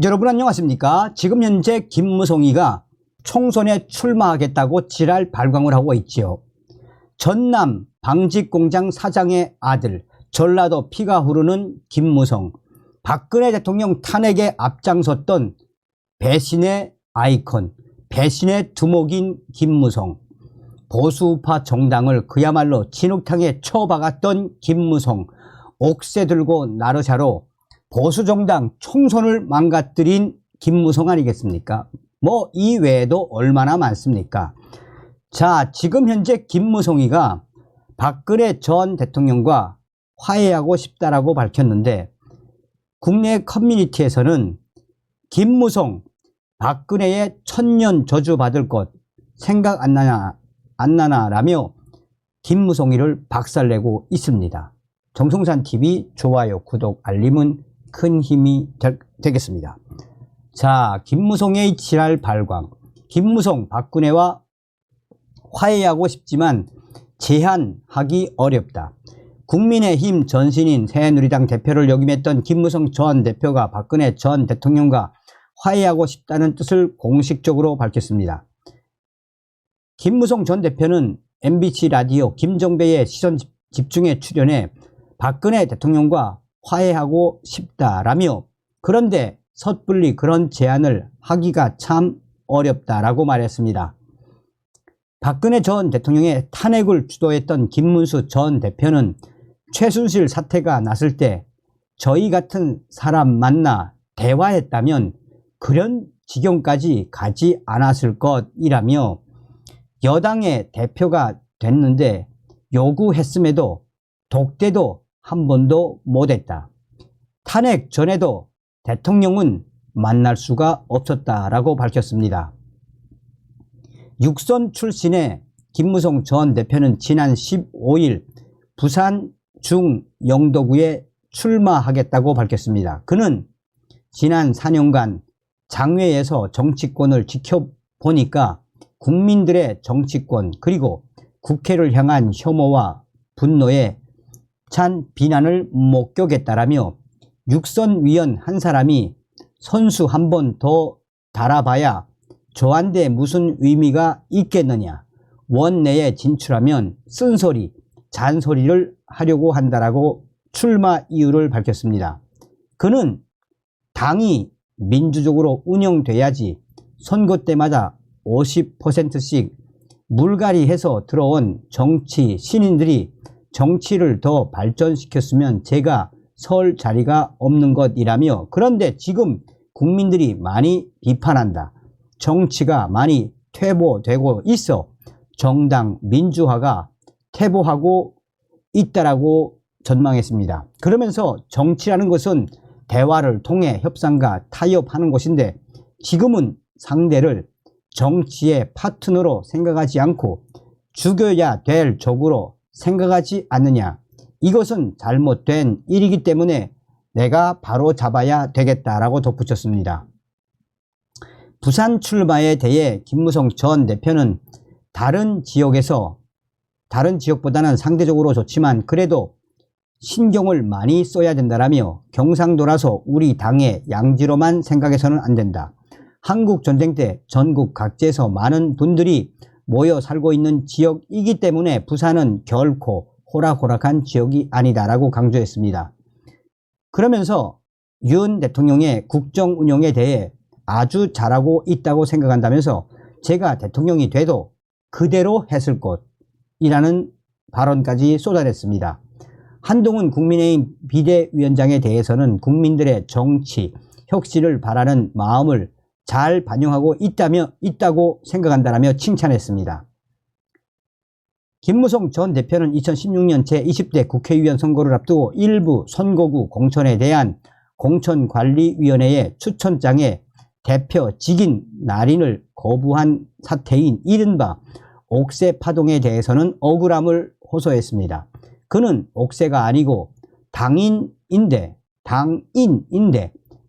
여러분 안녕하십니까? 지금 현재 김무성이가 총선에 출마하겠다고 지랄 발광을 하고 있지요. 전남 방직공장 사장의 아들, 전라도 피가 흐르는 김무성, 박근혜 대통령 탄핵에 앞장섰던 배신의 아이콘, 배신의 두목인 김무성, 보수우파 정당을 그야말로 진흙탕에 쳐박았던 김무성, 옥새 들고 나르샤로 보수정당 총선을 망가뜨린 김무성 아니겠습니까? 뭐 이 외에도 얼마나 많습니까? 자, 지금 현재 김무성이가 박근혜 전 대통령과 화해하고 싶다라고 밝혔는데, 국내 커뮤니티에서는 김무성, 박근혜의 천년 저주 받을 것 생각 안 나나 라며 김무성이를 박살내고 있습니다. 정성산TV 좋아요, 구독, 알림은 큰 힘이 되겠습니다. 자, 김무성의 지랄 발광. 김무성, 박근혜와 화해하고 싶지만 제한하기 어렵다. 국민의힘 전신인 새누리당 대표를 역임했던 김무성 전 대표가 박근혜 전 대통령과 화해하고 싶다는 뜻을 공식적으로 밝혔습니다. 김무성 전 대표는 MBC 라디오 김정배의 시선 집중에 출연해 박근혜 대통령과 화해하고 싶다라며, 그런데 섣불리 그런 제안을 하기가 참 어렵다라고 말했습니다. 박근혜 전 대통령의 탄핵을 주도했던 김문수 전 대표는 최순실 사태가 났을 때 저희 같은 사람 만나 대화했다면 그런 지경까지 가지 않았을 것이라며, 여당의 대표가 됐는데 요구했음에도 독대도 한 번도 못했다. 탄핵 전에도 대통령은 만날 수가 없었다라고 밝혔습니다. 육선 출신의 김무성 전 대표는 지난 15일 부산 중영도구에 출마하겠다고 밝혔습니다. 그는 지난 4년간 장외에서 정치권을 지켜보니까 국민들의 정치권 그리고 국회를 향한 혐오와 분노에 찬 비난을 목격했다라며, 육선위원 한 사람이 선수 한 번 더 달아봐야 저한테 무슨 의미가 있겠느냐, 원내에 진출하면 쓴소리, 잔소리를 하려고 한다라고 출마 이유를 밝혔습니다. 그는 당이 민주적으로 운영돼야지 선거 때마다 50%씩 물갈이해서 들어온 정치 신인들이 정치를 더 발전시켰으면 제가 설 자리가 없는 것이라며, 그런데 지금 국민들이 많이 비판한다. 정치가 많이 퇴보되고 있어 정당 민주화가 퇴보하고 있다라고 전망했습니다. 그러면서 정치라는 것은 대화를 통해 협상과 타협하는 것인데 지금은 상대를 정치의 파트너로 생각하지 않고 죽여야 될 적으로 생각하지 않느냐. 이것은 잘못된 일이기 때문에 내가 바로 잡아야 되겠다라고 덧붙였습니다. 부산 출마에 대해 김무성 전 대표는 다른 지역보다는 상대적으로 좋지만 그래도 신경을 많이 써야 된다라며, 경상도라서 우리 당의 양지로만 생각해서는 안 된다. 한국 전쟁 때 전국 각지에서 많은 분들이 모여 살고 있는 지역이기 때문에 부산은 결코 호락호락한 지역이 아니다라고 강조했습니다. 그러면서 윤 대통령의 국정 운영에 대해 아주 잘하고 있다고 생각한다면서 제가 대통령이 돼도 그대로 했을 것이라는 발언까지 쏟아냈습니다. 한동훈 국민의힘 비대위원장에 대해서는 국민들의 정치 혁신을 바라는 마음을 잘 반영하고 있다고 생각한다라며 칭찬했습니다. 김무성 전 대표는 2016년 제20대 국회의원 선거를 앞두고 일부 선거구 공천에 대한 공천관리위원회의 추천장에 대표 직인 날인을 거부한 사태인 이른바 옥새 파동에 대해서는 억울함을 호소했습니다. 그는 옥새가 아니고 당인인데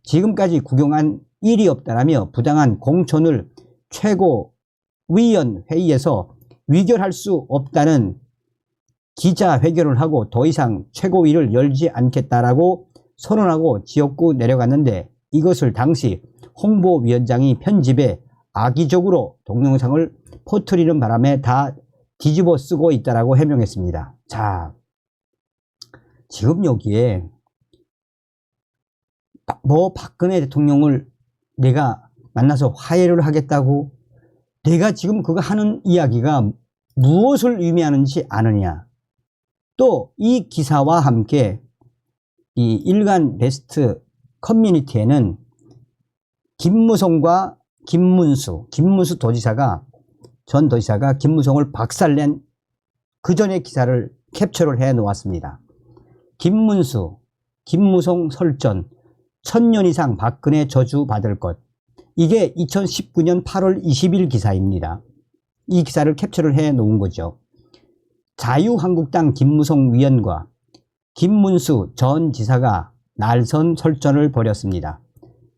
지금까지 구경한 일이 없다라며 부당한 공천을 최고위원회의에서 위결할 수 없다는 기자회견을 하고 더 이상 최고위를 열지 않겠다라고 선언하고 지역구 내려갔는데, 이것을 당시 홍보위원장이 편집에 악의적으로 동영상을 퍼뜨리는 바람에 다 뒤집어 쓰고 있다라고 해명했습니다. 자, 지금 여기에 박근혜 대통령을 내가 만나서 화해를 하겠다고, 내가 지금 그거 하는 이야기가 무엇을 의미하는지 아느냐. 또 이 기사와 함께 이 일간 베스트 커뮤니티에는 김무성과 김문수 도지사가, 전 도지사가 김무성을 박살낸 그 전의 기사를 캡처를 해 놓았습니다. 김문수, 김무성 설전, 1000년 이상 박근혜 저주 받을 것. 이게 2019년 8월 20일 기사입니다. 이 기사를 캡처를 해 놓은 거죠. 자유한국당 김무성 위원과 김문수 전 지사가 날선 설전을 벌였습니다.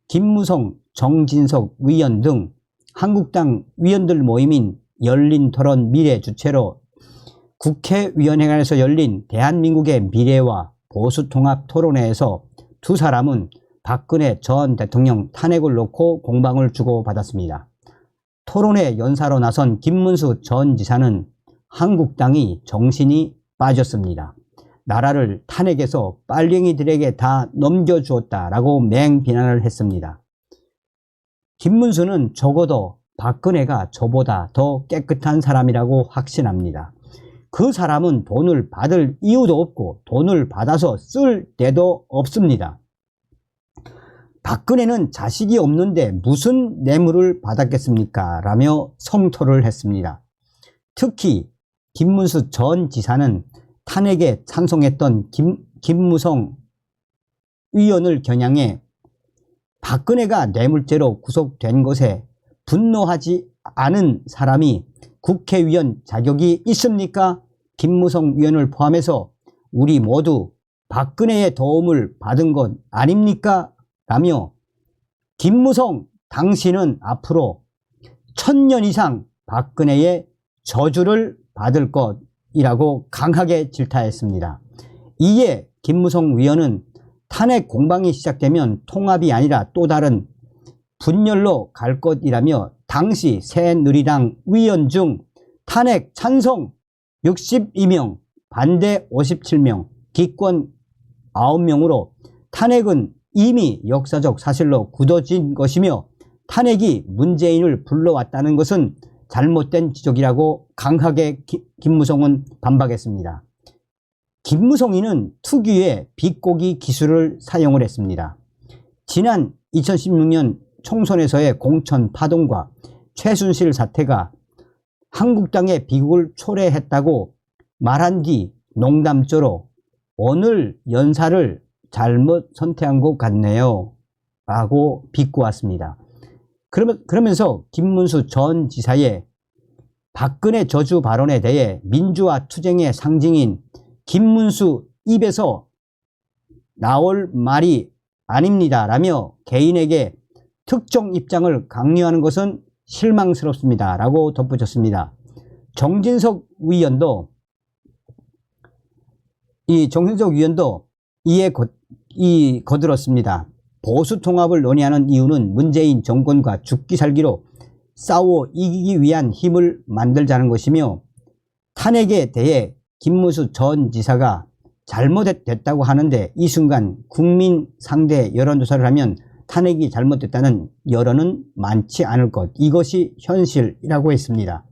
김무성, 정진석 위원 등 한국당 위원들 모임인 열린토론 미래 주최로 국회의원회관에서 열린 대한민국의 미래와 보수통합 토론회에서 두 사람은 박근혜 전 대통령 탄핵을 놓고 공방을 주고받았습니다. 토론회 연사로 나선 김문수 전 지사는 한국당이 정신이 빠졌습니다. 나라를 탄핵해서 빨갱이들에게 다 넘겨주었다라고 맹비난을 했습니다. 김문수는 적어도 박근혜가 저보다 더 깨끗한 사람이라고 확신합니다. 그 사람은 돈을 받을 이유도 없고 돈을 받아서 쓸 데도 없습니다. 박근혜는 자식이 없는데 무슨 뇌물을 받았겠습니까? 라며 성토를 했습니다. 특히 김문수 전 지사는 탄핵에 찬성했던 김무성 의원을 겨냥해 박근혜가 뇌물죄로 구속된 것에 분노하지 않은 사람이 국회의원 자격이 있습니까? 김무성 의원을 포함해서 우리 모두 박근혜의 도움을 받은 것 아닙니까? 라며 김무성 당신은 앞으로 1000년 이상 박근혜의 저주를 받을 것이라고 강하게 질타했습니다. 이에 김무성 위원은 탄핵 공방이 시작되면 통합이 아니라 또 다른 분열로 갈 것이라며 당시 새누리당 위원 중 탄핵 찬성 62명, 반대 57명, 기권 9명으로 탄핵은 이미 역사적 사실로 굳어진 것이며 탄핵이 문재인을 불러왔다는 것은 잘못된 지적이라고 강하게 김무성은 반박했습니다. 김무성이는 특유의 비꼬기 기술을 사용을 했습니다. 지난 2016년 총선에서의 공천 파동과 최순실 사태가 한국당의 비극을 초래했다고 말한 뒤 농담조로 오늘 연사를 잘못 선택한 것 같네요 라고 비꼬았습니다. 그러면서 김문수 전 지사의 박근혜 저주 발언에 대해 민주화 투쟁의 상징인 김문수 입에서 나올 말이 아닙니다 라며 개인에게 특정 입장을 강요하는 것은 실망스럽습니다 라고 덧붙였습니다. 정진석 위원도 이에 거들었습니다. 보수 통합을 논의하는 이유는 문재인 정권과 죽기 살기로 싸워 이기기 위한 힘을 만들자는 것이며 탄핵에 대해 김문수 전 지사가 잘못됐다고 하는데 이 순간 국민 상대 여론조사를 하면 탄핵이 잘못됐다는 여론은 많지 않을 것, 이것이 현실이라고 했습니다.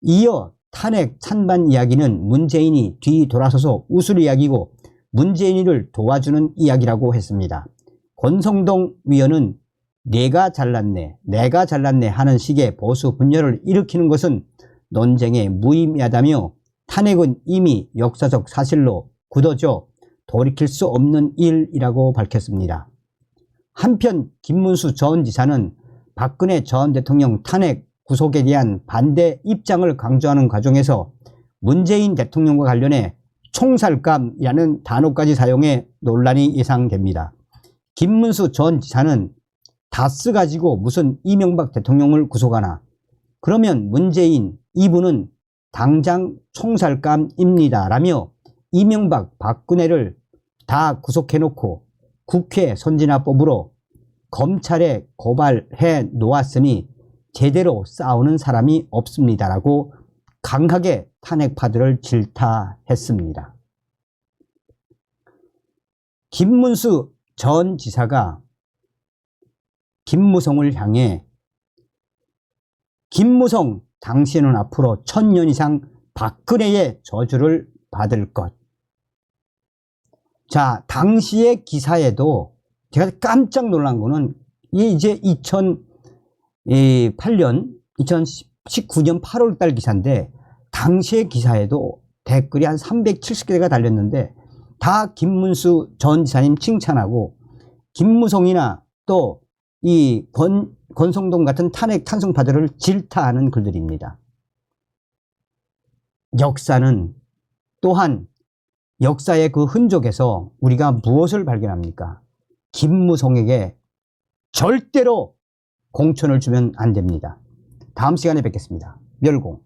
이어 탄핵 찬반 이야기는 문재인이 뒤돌아서서 웃을 이야기고 문재인이를 도와주는 이야기라고 했습니다. 권성동 위원은 내가 잘났네 하는 식의 보수 분열을 일으키는 것은 논쟁에 무의미하다며 탄핵은 이미 역사적 사실로 굳어져 돌이킬 수 없는 일이라고 밝혔습니다. 한편 김문수 전 지사는 박근혜 전 대통령 탄핵 구속에 대한 반대 입장을 강조하는 과정에서 문재인 대통령과 관련해 총살감이라는 단어까지 사용해 논란이 예상됩니다. 김문수 전 지사는 다스 가지고 무슨 이명박 대통령을 구속하나, 그러면 문재인 이분은 당장 총살감입니다 라며 이명박 박근혜를 다 구속해놓고 국회 선진화법으로 검찰에 고발해 놓았으니 제대로 싸우는 사람이 없습니다라고 강하게 탄핵파들을 질타했습니다. 김문수 전 지사가 김무성을 향해 김무성 당신은 앞으로 1000년 이상 박근혜의 저주를 받을 것. 자, 당시의 기사에도 제가 깜짝 놀란 거는 이제 2019년 8월 달 기사인데 당시의 기사에도 댓글이 한 370개가 달렸는데 다 김문수 전 지사님 칭찬하고 김무성이나 또 이 권성동 같은 탄핵 찬성파들을 질타하는 글들입니다. 역사는 또한 역사의 그 흔적에서 우리가 무엇을 발견합니까? 김무성에게 절대로 공천을 주면 안 됩니다. 다음 시간에 뵙겠습니다. 멸공.